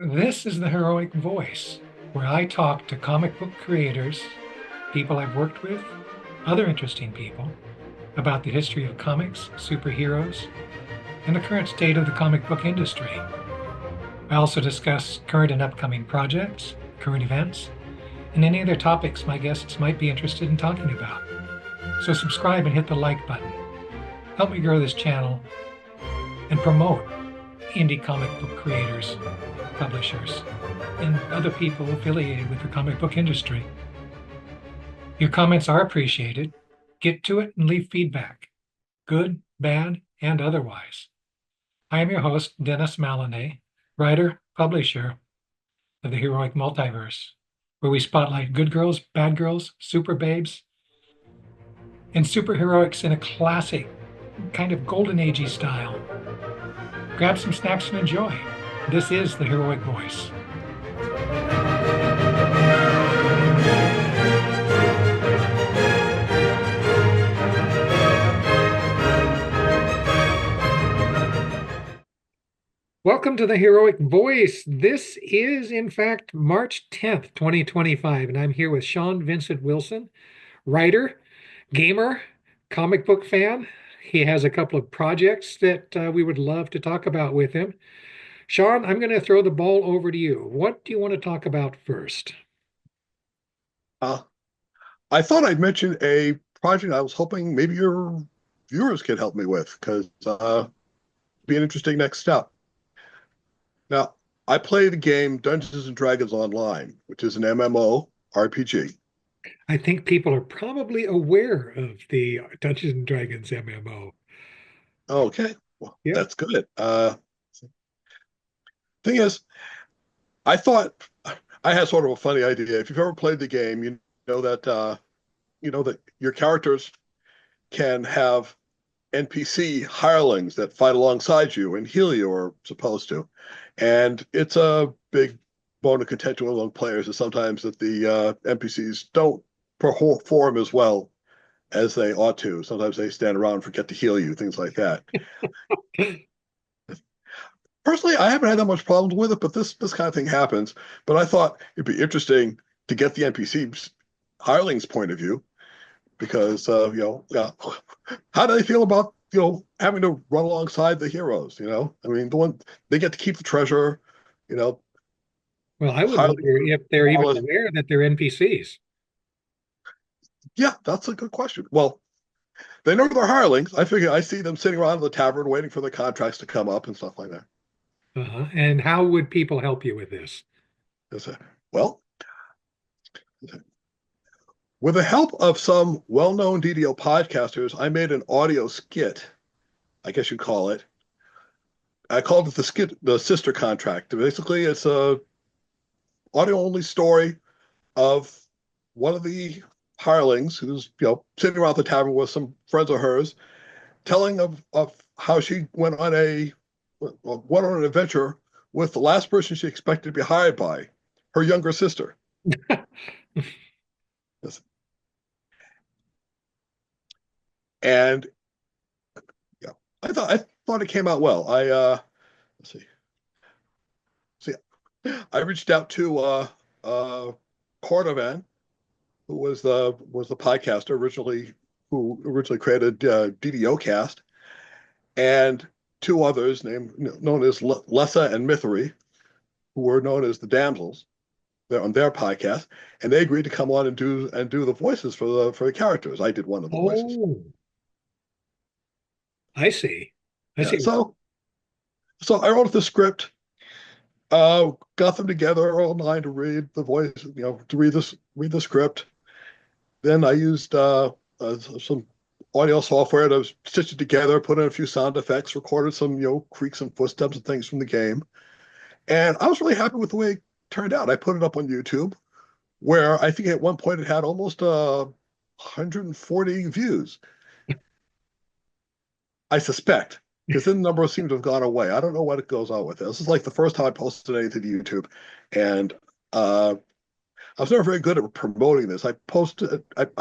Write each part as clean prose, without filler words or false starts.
This is the Heroic Voice, where I talk to comic book creators, people I've worked with, other interesting people, about the history of comics, superheroes, and the current state of the comic book industry. I also discuss current and upcoming projects, current events, and any other topics my guests might be interested in talking about. So subscribe and hit the like button. Help me grow this channel and promote indie comic book creators, publishers, and other people affiliated with the comic book industry. Your comments are appreciated. Get to it and leave feedback, good, bad, and otherwise. I am your host, Dennis Maloney, writer, publisher of the Heroic Multiverse, where we spotlight good girls, bad girls, super babes, and superheroics in a classic, kind of golden agey style. Grab some snacks and enjoy. This is the Heroic Voice. Welcome to the Heroic Voice. This is, in fact, March 10th, 2025, and I'm here with Shawn Vincent Wilson, writer, gamer, comic book fan. He has a couple of projects that we would love to talk about with him. Shawn, I'm going to throw the ball over to you. What do you want to talk about first? I thought I'd mention a project I was hoping maybe your viewers could help me with because be an interesting next step. Now, I play the game Dungeons and Dragons Online, which is an MMO RPG. I think people are probably aware of the Dungeons and Dragons MMO. Okay, well, Yeah. that's good. Thing is, I thought I had sort of a funny idea. If you've ever played the game, know that your characters can have NPC hirelings that fight alongside you and heal you, or supposed to. And it's a big bone of contention among players is sometimes that the NPCs don't perform as well as they ought to. Sometimes they stand around and forget to heal you, things like that. Personally, I haven't had that much problems with it, but this kind of thing happens. But I thought it'd be interesting to get the NPCs hirelings' point of view because how do they feel about having to run alongside the heroes? I mean, the one they get to keep the treasure. Well, I would highly wonder if they're even flawless. aware that they're NPCs. Yeah, that's a good question. Well, they know they're hirelings. I figure I see them sitting around the tavern waiting for the contracts to come up and stuff like that. And how would people help you with this? Well, with the help of some well-known DDO podcasters, I made an audio skit, I guess you'd call it. I called it the skit, the sister contract. Basically, it's a audio-only story of one of the hirelings who's sitting around the tavern with some friends of hers, telling of how she went on an adventure with the last person she expected to be hired by, her younger sister. Yes. And yeah, I thought it came out well. Let's see. I reached out to Cordovan, who was the podcaster who originally created DDO Cast, and two others known as Lessa and Mithery, who were known as the Damsels. They're on their podcast, and they agreed to come on and do the voices for the characters. I did one of the voices. Oh, I see. I Yeah, see. so I wrote the script, got them together all nine to read the voice, to read the script. Then I used some audio software to stitch it together, put in a few sound effects, recorded some creaks and footsteps and things from the game, and I was really happy with the way it turned out. I put it up on YouTube, where I think at one point it had almost 140 views. I suspect, because then the number seemed to have gone away. I don't know what it goes on with it. This is like the first time I posted anything to YouTube, and I was never very good at promoting this. I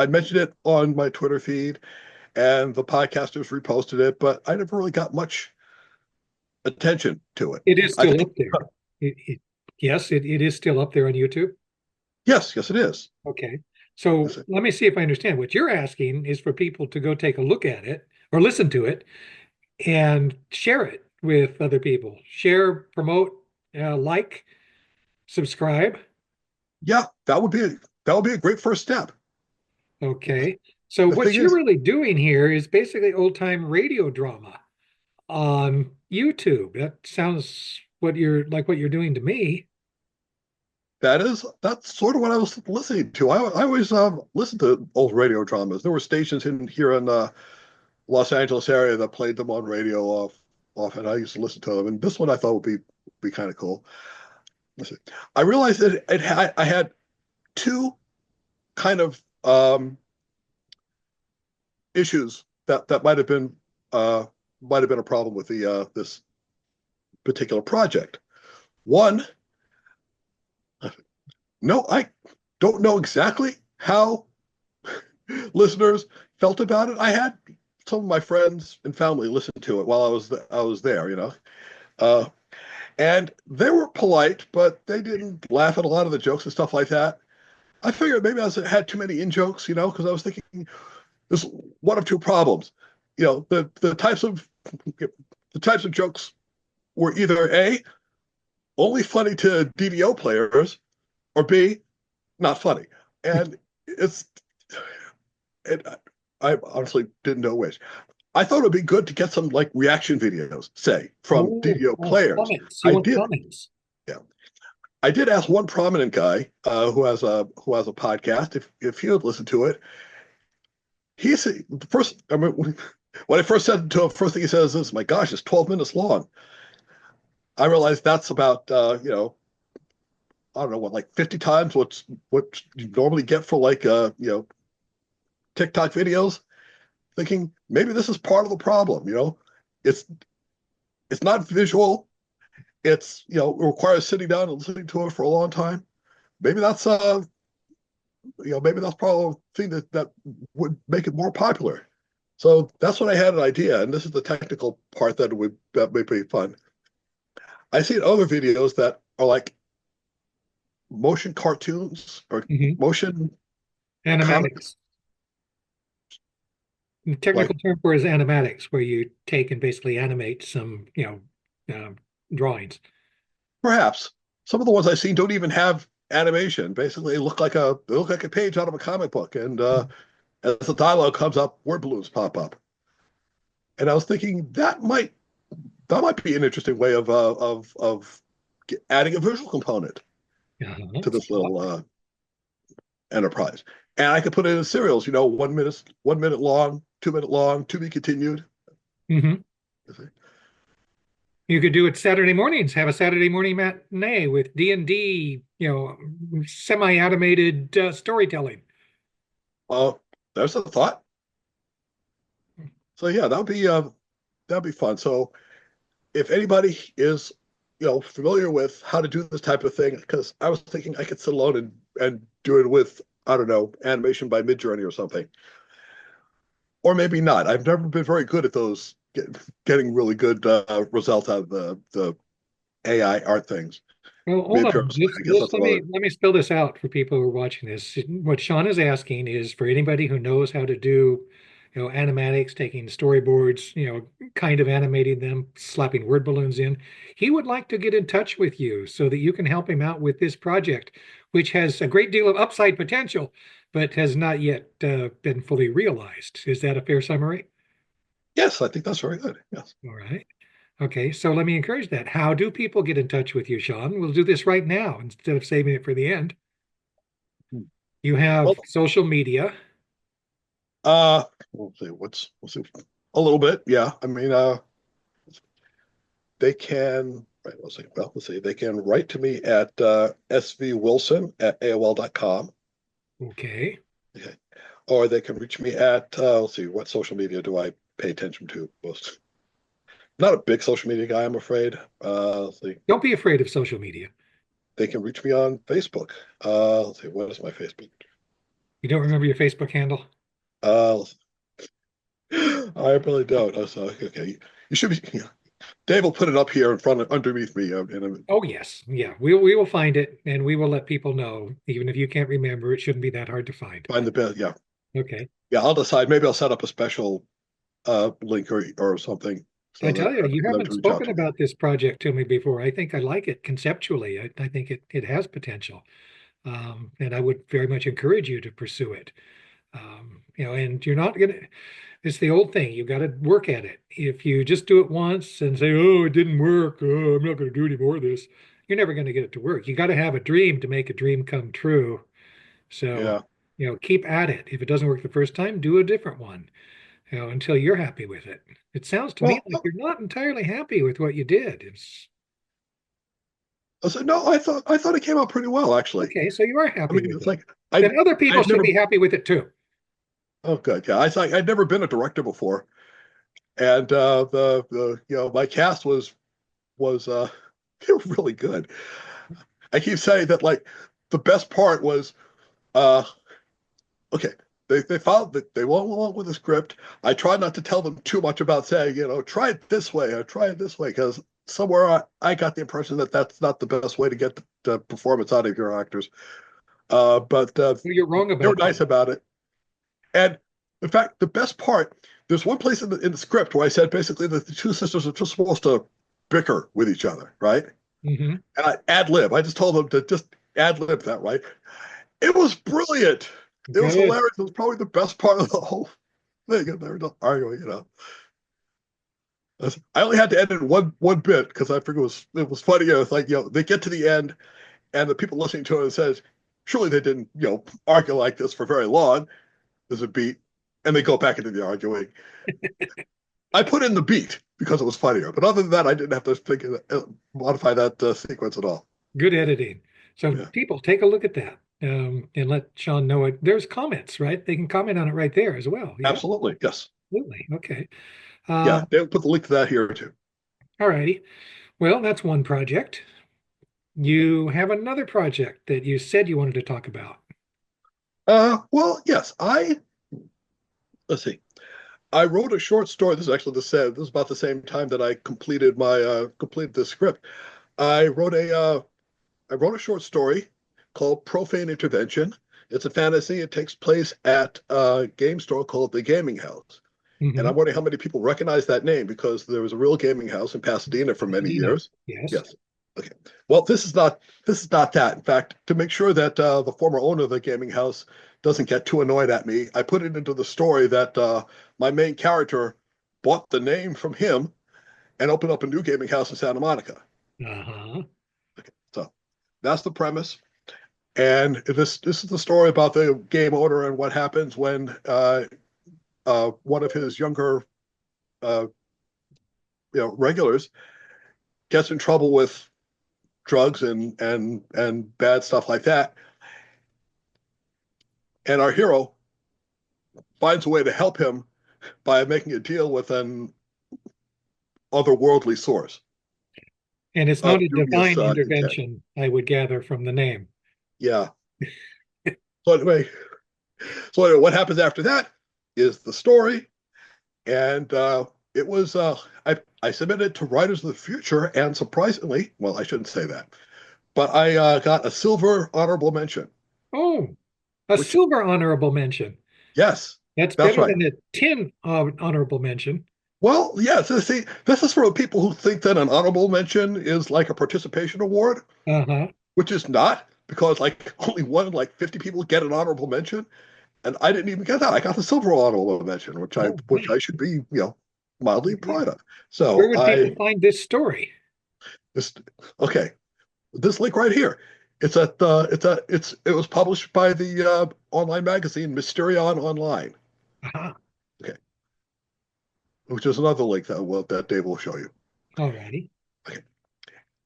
mentioned it on my Twitter feed, and the podcasters reposted it, but I never really got much attention to it. It is I still think, up there. Yes, it is still up there on YouTube. Yes, yes, it is. Okay. So Yes, it- let me see if I understand. What you're asking is for people to go take a look at it or listen to it and share it with other people. Share, promote, like, subscribe. yeah, that would be a great first step. Okay. So The thing what you're is, really doing here is basically old time radio drama on YouTube. That sounds what you're doing to me. that's sort of what I was listening to. I always listened to old radio dramas. There were stations in here in the Los Angeles area that played them on radio often. I used to listen to them, and this one I thought would be kind of cool. Let's see. I realized that I had two kind of issues that might have been a problem with the this particular project. One, no, I don't know exactly how listeners felt about it. I had some of my friends and family listen to it while I was there, uh, and they were polite, but they didn't laugh at a lot of the jokes and stuff like that. I figured maybe had too many in jokes, because I was thinking there's one of two problems. The types of jokes were either A, only funny to DDO players, or B, not funny. And it's it, I honestly didn't know which. I thought it would be good to get some like reaction videos, say, from DDO players. Comments. You I want did, comments. yeah. I did ask one prominent guy who has a podcast if he would listen to it. He said the first. I mean, when I first said to him, first thing he says is, "My gosh, it's 12 minutes long." I realized that's about I don't know what, like 50 times what you normally get for like TikTok videos. Thinking maybe this is part of the problem. It's it's not visual. It's it requires sitting down and listening to it for a long time. Maybe that's maybe that's probably the thing that would make it more popular. So that's when I had an idea, and this is the technical part that would be fun. I seen other videos that are like motion cartoons or Mhm. motion comics, Animatics. The like technical term for it is animatics, where you take and basically animate some, drawings. perhaps some of the ones I've seen don't even have animation. Basically, they look like a page out of a comic book, and as the dialogue comes up, word balloons pop up. And I was thinking that might be an interesting way of adding a visual component Uh-huh. to this little enterprise. And I could put it in serials, 1 minute long, 2 minute long, to be continued. Hmm. You could do it Saturday mornings, have a Saturday morning matinee with D&D, semi-animated storytelling. Well, there's a thought. So yeah, that'd be fun. So if anybody is familiar with how to do this type of thing, because I was thinking I could sit alone and do it with, I don't know, animation by Midjourney or something, or maybe not. I've never been very good at those getting really good results out of the AI art things. Well, hold Maybe on. I guess Just that's another. let me spell this out for people who are watching this. What Sean is asking is for anybody who knows how to do, animatics, taking storyboards, kind of animating them, slapping word balloons in. He would like to get in touch with you so that you can help him out with this project, which has a great deal of upside potential, but has not yet been fully realized. Is that a fair summary? Yes, I think that's very good. Yes. All right. Okay, so let me encourage that. How do people get in touch with you, Sean? We'll do this right now instead of saving it for the end. You Well, have social media. we'll see. We'll see. A little bit, yeah. I mean, they can. Right, let's see. Well, let's see. They can write to me at svwilson at AOL.com. Okay. Okay. Or they can reach me at, let's see, what social media do I pay attention to most? Not a big social media guy, I'm afraid. Let's see. Don't be afraid of social media. They can reach me on Facebook. Let's see, what is my Facebook? You don't remember your Facebook handle? Uh, I really don't. Oh, so, okay. You should be, yeah. Dave will put it up here in front of underneath me. Oh yes, yeah. We will find it and we will let people know. Even if you can't remember, it shouldn't be that hard to find. Find the bit. Yeah, Okay. yeah. I'll decide. Maybe I'll set up a special link or something I so that tell you, you for them haven't to reach out spoken to me. about this project to me before. I think I like it conceptually. I think it has potential. And I would very much encourage you to pursue it. And you're not gonna, it's the old thing. You've got to work at it. If you just do it once and say, oh, it didn't work, oh, I'm not going to do any more of this, you're never going to get it to work. You got to have a dream to make a dream come true. So, Yeah. keep at it. If it doesn't work the first time, do a different one, until you're happy with it. It sounds to me Well, like you're not entirely happy with what you did. It's I said no. I thought it came out pretty well, actually. okay. So you are I happy mean, with it's it. like I Then other people I'd should never. be happy with it too. Oh, good. Yeah, I thought I'd never been a director before, and my cast was they were really good. I keep saying that like the best part was uh okay. They found that they went along with the script. I tried not to tell them too much about saying, try it this way or try it this way, because somewhere I got the impression that that's not the best way to get the performance out of your actors. But Well, you're wrong they were about nice that. about it. And in fact, the best part, there's one place in the script where I said basically that the two sisters are just supposed to bicker with each other, right? Hmm. And I ad lib. I just told them to just ad lib that, right? It was brilliant. It was Good. hilarious. It was probably the best part of the whole thing. And they were just arguing. I only had to edit one bit because I figured it was funny. It's like they get to the end and the people listening to it says, surely they didn't argue like this for very long. There's a beat, and they go back into the arguing. I put in the beat because it was funnier, but other than that, I didn't have to modify that sequence at all. Good editing. So Yeah, people take a look at that, and let Shawn know it. There's comments, right? They can comment on it right there as well. Yeah, absolutely. Yes. absolutely. Okay. Yeah, Um, they'll put the link to that here too. all righty. Well, that's one project. You have another project that you said you wanted to talk about. Well, yes, let's see. I wrote a short story. This is actually this is about the same time that I completed this script. I wrote a short story called Profane Intervention. It's a fantasy. It takes place at a game store called the Gaming House. And Hmm. I'm wondering how many people recognize that name because there was a real gaming house in Pasadena for many Pasadena. years. Yes. Yes. Okay. Well, this is not that. In fact, to make sure that the former owner of the gaming house doesn't get too annoyed at me, I put it into the story that my main character bought the name from him and opened up a new gaming house in Santa Monica. Uh-huh. So that's the premise. And this is the story about the game owner and what happens when one of his younger uh, regulars gets in trouble with drugs and bad stuff like that. And our hero finds a way to help him by making a deal with an otherworldly source And it's of not a dubious divine intent. intervention, I would gather from the name. Yeah. So anyway, what happens after that is the story, and it was I submitted to Writers of the Future, and surprisingly, well, I shouldn't say that, but I got a silver honorable mention. Oh, a Which silver honorable mention. yes, That's that's better right. than a tin honorable mention. Well, yeah. So see, this is for the people who think that an honorable mention is like a participation award, Uh-huh. which is not, because like only one in like 50 people get an honorable mention, and I didn't even get that. I got the silver honorable mention, which I All which right. I should be mildly Yeah. proud of. Where So would people find this story? this okay, this link right here. It was published by the online magazine Mysterion Online. Uh-huh. Okay, which is another link that Dave will show you. All righty. Okay,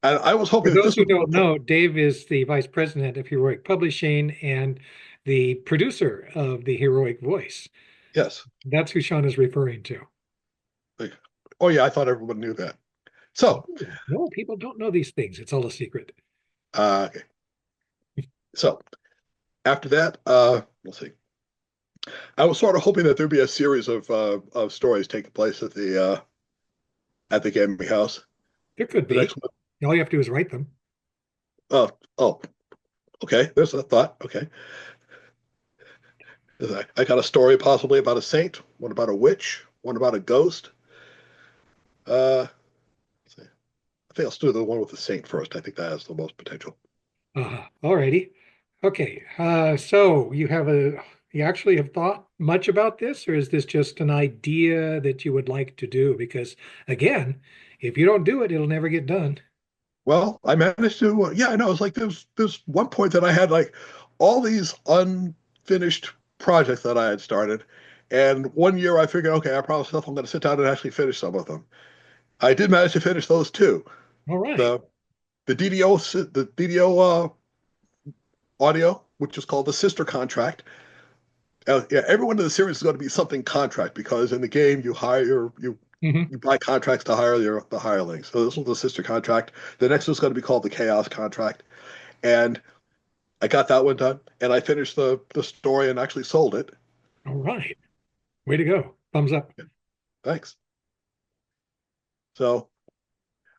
and I was For hoping that those this who would be don't know, Dave is the vice president of Heroic Publishing and the producer of the Heroic Voice. yes. That's who Shawn is referring to. Like, oh yeah, I thought everyone knew that. So, No, people don't know these things. It's all a secret. okay. So after that, let's see. I was sort of hoping that there'd be a series of stories taking place at the at the gaming house. There could The next be. one, All you have to do is write them. oh, oh, okay. There's a thought. Okay. I got a story possibly about a saint, one about a witch, one about a ghost. Let's see. I think I'll do the one with the saint first. I think that has the most potential. All righty. Okay. So you actually have thought much about this, or is this just an idea that you would like to do? Because again, if you don't do it, it'll never get done. Well, I managed to, yeah, I know. It's like there's one point that I had like all these unfinished projects that I had started, and one year I figured, okay, I promised myself I'm going to sit down and actually finish some of them. I did manage to finish those too. All right. The the DDO audio, which is called the Sister Contract. Yeah, every one of the series is going to be something contract because in the game you hire Hmm. you buy contracts to hire the hirelings. So this was the Sister Contract. The next one's going to be called the Chaos Contract, and I got that one done, and I finished the story and actually sold it. All right. Way to go. Thumbs up. Thanks. So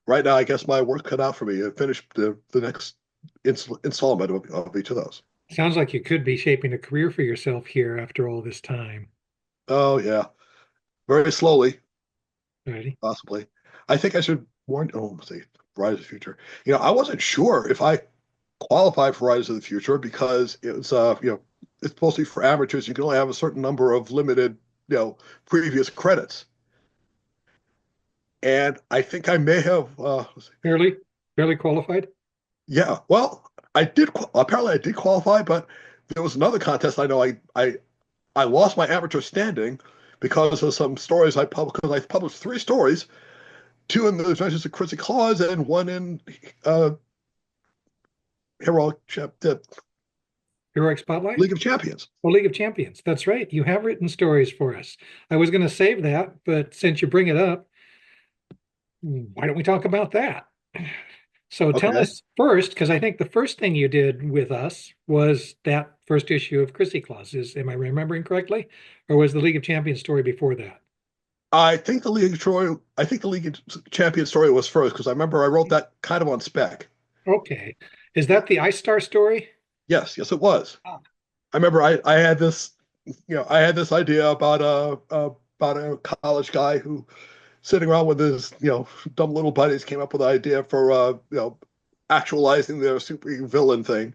right now, I guess my work cut out for me. I finished the next installment of each of those. Sounds like you could be shaping a career for yourself here after all this time. Oh yeah, very slowly, Alrighty. possibly. I think I should warn. Oh, let's see, Rise of the Future. I wasn't sure if I qualified for Rise of the Future because it was it's supposed to be for amateurs. You can only have a certain number of limited previous credits, and I think I may have. Fairly, fairly qualified. Yeah, well, I did. Apparently, I did qualify, but there was another contest. I know I lost my amateur standing because of some stories I published. Because I published three stories, two in the Adventures of Chrissy Claus and one in uh, Heroic Heroic Spotlight. League of Champions. Well, League of Champions. That's right. You have written stories for us. I was going to save that, but since you bring it up, why don't we talk about that? So tell Okay. us first, because I think the first thing you did with us was that first issue of Chrissy Clauses. Am I remembering correctly? Or was the League of Champions story before that? I think the League of Champions story was first because I remember I wrote that kind of on spec. Okay. Is that the Ice Star story? Yes, yes, it was. Ah, I remember I had this, I had this idea about a college guy who sitting around with his, dumb little buddies came up with an idea for, actualizing their super villain thing.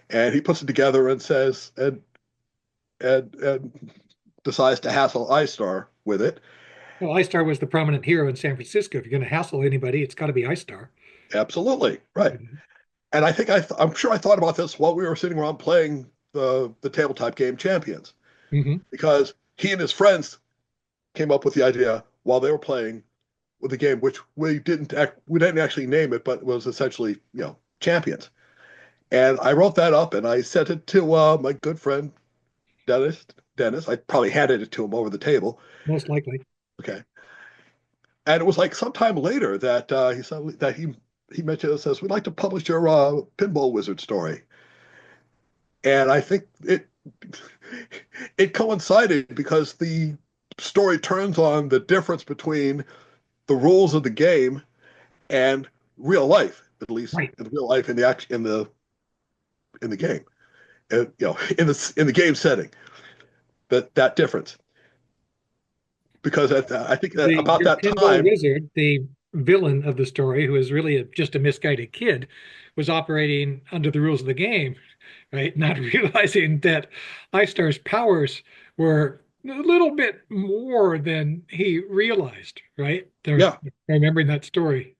And he puts it together and says, and decides to hassle iStar with it. well, Ice Star was the prominent hero in San Francisco. If you're going to hassle anybody, it's got to be Ice Star. Absolutely. Right. And I think I'm sure I thought about this while we were sitting around playing the tabletop game Champions, Hmm. because he and his friends came up with the idea while they were playing with the game, which we didn't actually name it, but it was essentially Champions. And I wrote that up and I sent it to my good friend Dennis. Dennis, I probably handed it to him over the table. Most likely. Okay, and it was like sometime later that he said that he mentioned it, says we'd like to publish your Pinball Wizard story, and I think it coincided because the story turns on the difference between the rules of the game and real life, at least Right. in real life in the act in the game, and, in the game setting, that difference. Because I think that about Your that pinball time, wizard, the villain of the story, who is really just a misguided kid, was operating under the rules of the game, right? Not realizing that Ice Star's powers were a little bit more than he realized, right? yeah, Remembering that story.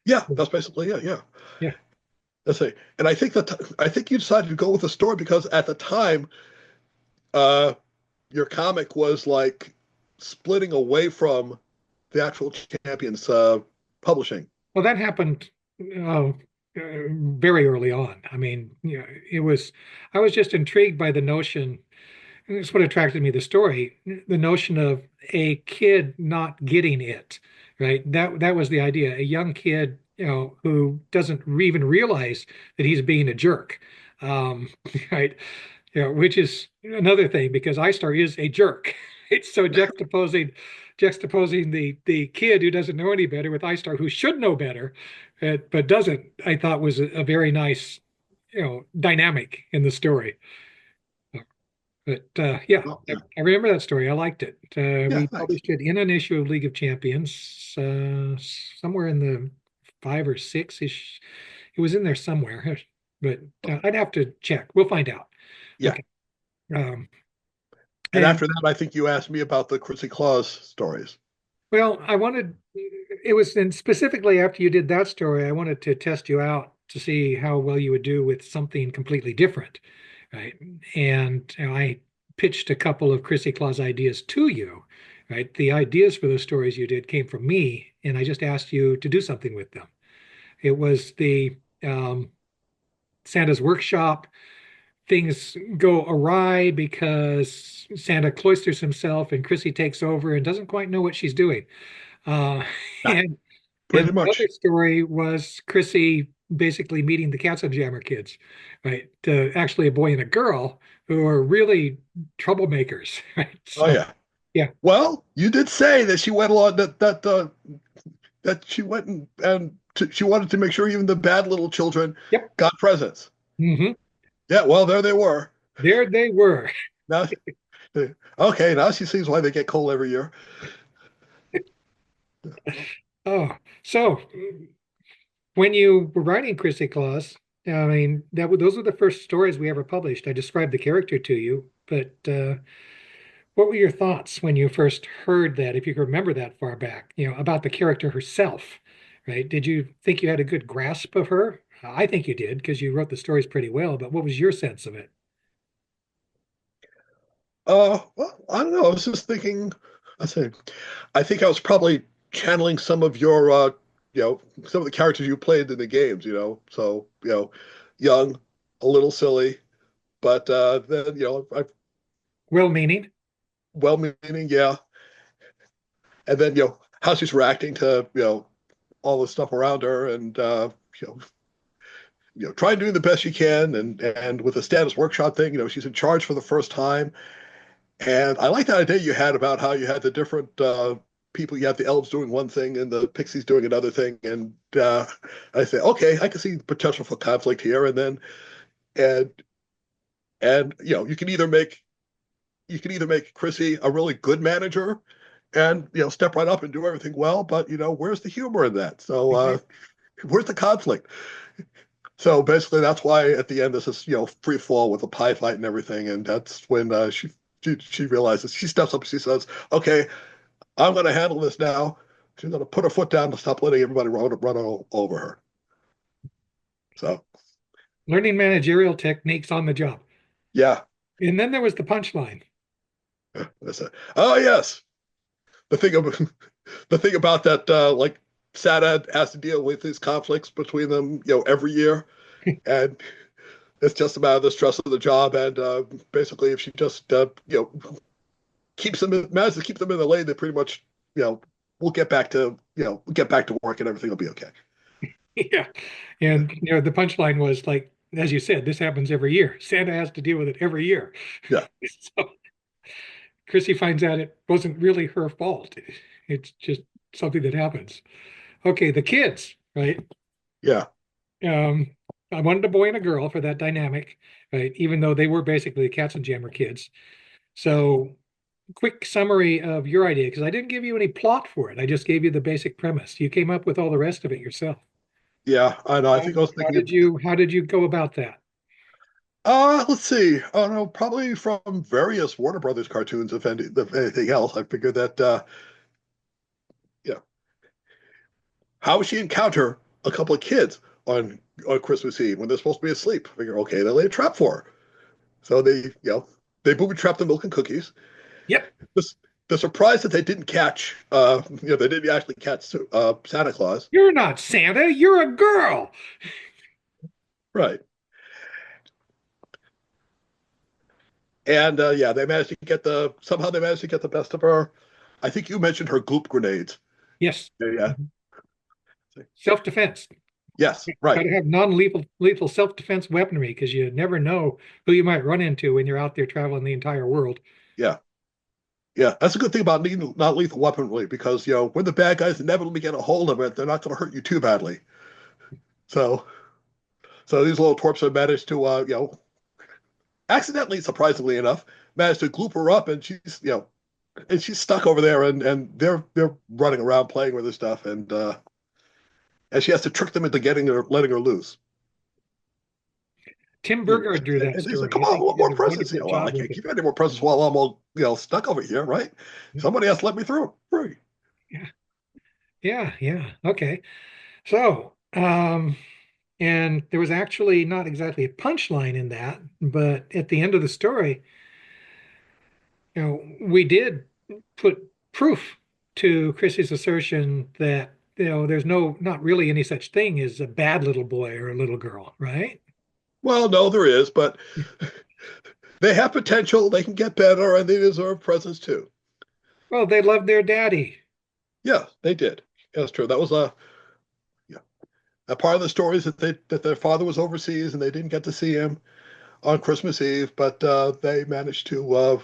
yeah, that's basically it. Yeah, Yeah. that's it. And I think you decided to go with the story because at the time, uh, your comic was like splitting away from the actual Champions publishing. Well, that happened very early on. I mean, I was just intrigued by the notion. And it's what attracted me to the story, the notion of a kid not getting it, right? That was the idea. A young kid, who doesn't even realize that he's being a jerk, um, right? Which is another thing because iStar is a jerk. Right? So juxtaposing the kid who doesn't know any better with iStar who should know better, but doesn't, I thought was a very nice, dynamic in the story. But yeah, Well, I remember that story. I liked it. yeah, We thanks. published it in an issue of League of Champions, somewhere in the five or six ish. It was in there somewhere, but I'd have to check. We'll find out. Yeah. Okay. Um, And and after that, I think you asked me about the Chrissy Claus stories. well, I wanted it was, and specifically after you did that story, I wanted to test you out to see how well you would do with something completely different, right? And I pitched a couple of Chrissy Claus ideas to you, right? The ideas for the stories you did came from me, and I just asked you to do something with them. It was the Santa's workshop. Things go awry because Santa cloisters himself, and Chrissy takes over and doesn't quite know what she's doing. Uh, Yeah, and pretty and the other much. story was Chrissy basically meeting the Katzenjammer kids, right? Actually, a boy and a girl who are really troublemakers, right? Oh So, yeah. yeah, Well, you did say that she went along that she went she wanted to make sure even the bad little children yep. got presents. Hmm. Yeah, well, there they were. There they were. Now, okay, now she sees why they get coal every year. Oh, so when you were writing Chrissy Claus, I mean, those were the first stories we ever published. I described the character to you, but what were your thoughts when you first heard that, if you can remember that far back, about the character herself, right? Did you think you had a good grasp of her? I think you did because you wrote the stories pretty well, but what was your sense of it? Well, I don't know. I was just thinking. I say, I think I was probably channeling some of your, some of the characters you played in the games. So young, a little silly, but then I Well-meaning. well-meaning, yeah. And then how she's reacting to all the stuff around her, and you know trying doing the best she can, and with the status workshop thing, she's in charge for the first time. And I like that idea you had about how you had the different people. You have the elves doing one thing and the pixies doing another thing. And I say, okay, I can see the potential for conflict here. And then and you can either make Chrissy a really good manager and step right up and do everything well, but where's the humor in that? So where's the conflict? So basically, that's why at the end this is free fall with a pie fight and everything, and that's when she realizes, she steps up and she says, "Okay, I'm going to handle this now." She's going to put her foot down to stop letting everybody run all over her. So Learning managerial techniques on the job. yeah, And then there was the punchline. that's it. Oh yes, the thing about the thing about that, like Santa has to deal with these conflicts between them, every year, and it's just about the stress of the job. And basically, if she just keeps them manages to keep them in the lane, they pretty much we'll get back to work and everything will be okay. Yeah. And the punchline was like, as you said, this happens every year. Santa has to deal with it every year. Yeah, So Chrissy finds out it wasn't really her fault. It's just something that happens. Okay, the kids, right? yeah, Um, I wanted a boy and a girl for that dynamic, right? Even though they were basically the Katzenjammer kids. So, quick summary of your idea, because I didn't give you any plot for it. I just gave you the basic premise. You came up with all the rest of it yourself. yeah. I know. I think I was How thinking did of. you go about that? Let's see. Oh no, probably from various Warner Brothers cartoons, if anything else. I figured that, yeah, how would she encounter a couple of kids on Christmas Eve when they're supposed to be asleep? I figure, okay, they lay a trap for her. So they booby trap the milk and cookies. Yep. This, the surprise that they didn't catch, they didn't actually catch Santa Claus. You're not Santa, you're a girl. Right. And yeah, they managed to get the best of her. I think you mentioned her goop grenades. Yes. Yeah, yeah. Self-defense. Yes, Got right. to have non-lethal self-defense weaponry because you never know who you might run into when you're out there traveling the entire world. Yeah. Yeah, that's a good thing about needing not lethal weaponry because when the bad guys inevitably get a hold of it, they're not going to hurt you too badly. So, so these little twerps have managed to, accidentally, surprisingly enough, managed to gloop her up, and she's stuck over there, and they're running around playing with her stuff, and she has to trick them into letting her loose. Tim And Burgard drew that they said, story. "Come I on, I think he want did more a presents." wonderful Well, I job with can't it. give you any more presents while I'm all stuck over here, right? Somebody has to let me through. Free. Yeah, yeah, yeah. Okay. So, and there was actually not exactly a punchline in that, but at the end of the story, we did put proof to Chrissy's assertion that, there's not really any such thing as a bad little boy or a little girl, right? Well, no, there is, but they have potential. They can get better, and they deserve presents too. Well, they love their daddy. Yeah, they did. That's true. That was yeah, a part of the story is that their father was overseas and they didn't get to see him on Christmas Eve, but they managed to, you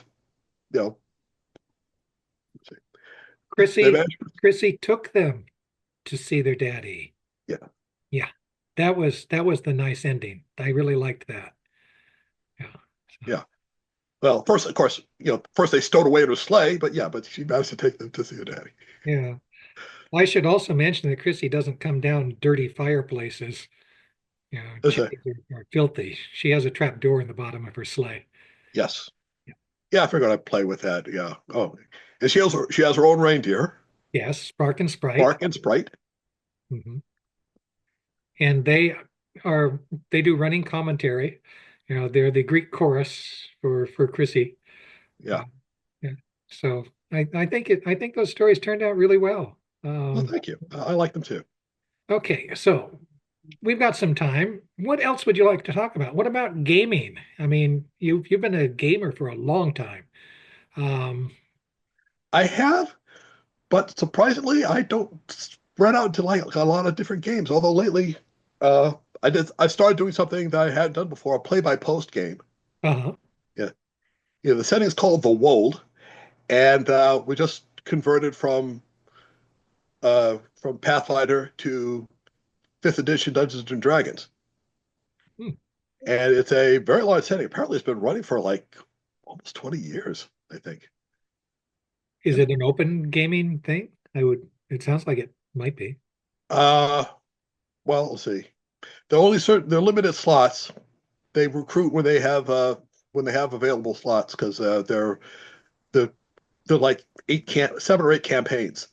know, they Chrissy, managed. Chrissy took them to see their daddy. Yeah, Yeah, that was the nice ending. I really liked that. Yeah. So, yeah. Well, first, of course, first they stowed away in her sleigh, but yeah, but she managed to take them to see her daddy. yeah. I should also mention that Chrissy doesn't come down dirty fireplaces. Is it? Chimneys are filthy. She has a trap door in the bottom of her sleigh. Yes. Yeah, I figured I'd play with that. Yeah. Oh, and she has her own reindeer, Yes, Spark and Sprite. Bark and Sprite. Mhm. And are they do running commentary. They're the Greek chorus for Chrissy. Yeah. Yeah. So I think those stories turned out really well. Well, thank you. I like them too. Okay, so we've got some time. What else would you like to talk about? What about gaming? I mean, you've been a gamer for a long time. Um, I have, but surprisingly, I don't spread out to like a lot of different games. Although lately, uh, I started doing something that I hadn't done before, a play-by-post game. uh-huh. Yeah. The setting is called The Wold, and we just converted from Pathfinder to fifth edition Dungeons and Dragons. Hmm. And it's a very large setting. Apparently, it's been running for like almost 20 years, I think. Is And it an open gaming thing? It sounds like it might be. uh, well, let's see. They're limited slots. They recruit when they have available slots because they're they're like 7 or 8 campaigns.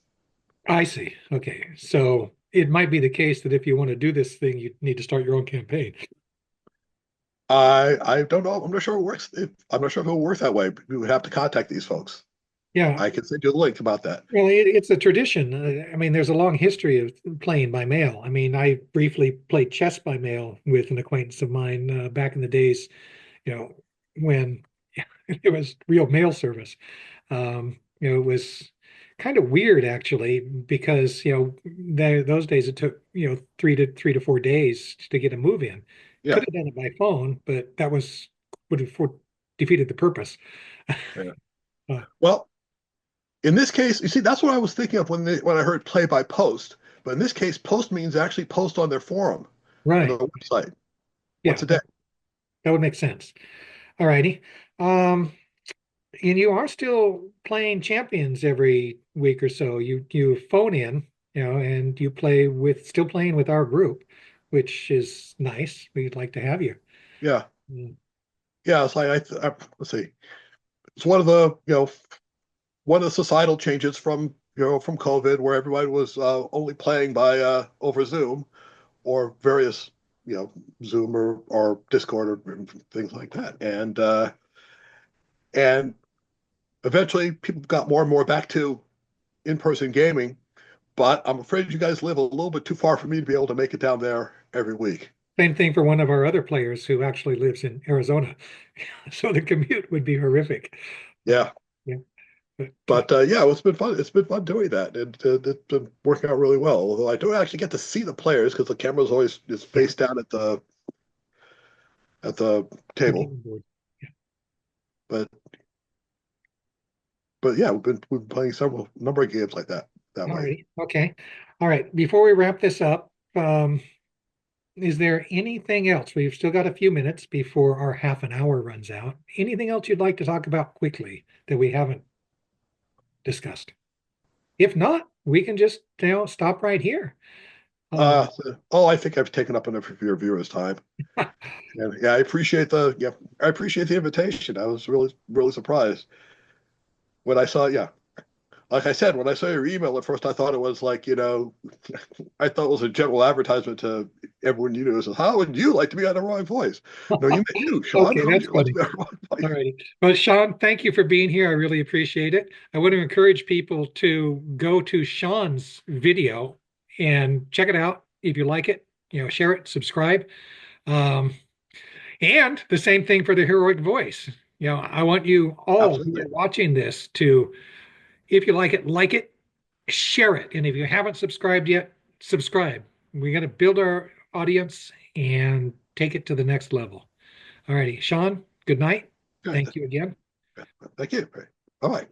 I see. Okay. So it might be the case that if you want to do this thing, you need to start your own campaign. I don't know. I'm not sure it works. I'm not sure if it will work that way. We would have to contact these folks. Yeah. I can send you the link about that. Well, it's a tradition. I mean, there's a long history of playing by mail. I mean, I briefly played chess by mail with an acquaintance of mine back in the days, you know, when it was real mail service. It was kind of weird actually because those days it took 3 to 4 days to get a move in. Could Yeah. have done it by phone, but that would have defeated the purpose. Yeah. Uh, Well, in this case, you see, that's what I was thinking of when I heard play by post. But in this case, post means actually post on their forum, on their right. website once Yeah, a day. that would make sense. All righty. Um, and you are still playing champions every week or so. You phone in, and you still playing with our group, which is nice. We'd like to have you. Yeah. Mm. Yeah. It's like, let's see. It's one of the societal changes from COVID, where everybody was only playing by over Zoom or various, Zoom or Discord or things like that. And eventually people got more and more back to in-person gaming, but I'm afraid you guys live a little bit too far for me to be able to make it down there every week. Same thing for one of our other players who actually lives in Arizona. So the commute would be horrific. Uh, Yeah. yeah, but But yeah, it's been fun. It's been fun doing that. It's been working out really well. Although I don't actually get to see the players because the camera's always is yeah, face down at the the table. game board. Yeah. But but yeah, we've been playing several number of games like that All way. right. Okay. All right. Before we wrap this up, is there anything else? We've still got a few minutes before our half an hour runs out. Anything else you'd like to talk about quickly that we haven't discussed? If not, we can just stop right here. I think I've taken up enough of your viewers' time. And yeah, I appreciate the invitation. I was really surprised when I saw, yeah, like I said, when I saw your email at first, I thought it was like, I thought it was a general advertisement to everyone you knew. It says, how would you like to be on the wrong voice? No, you, Shawn. Okay, How would that's you like to funny. be on the wrong All voice? righty. Well, Shawn, thank you for being here. I really appreciate it. I want to encourage people to go to Shawn's video and check it out. If you like it, share it, subscribe. Um, and the same thing for the heroic voice. I want you all who Absolutely. are watching this to, if you like it, share it. And if you haven't subscribed yet, subscribe. We got to build our audience and take it to the next level. All righty. Shawn, good night. Good. Thank you again. Thank you. Bye bye.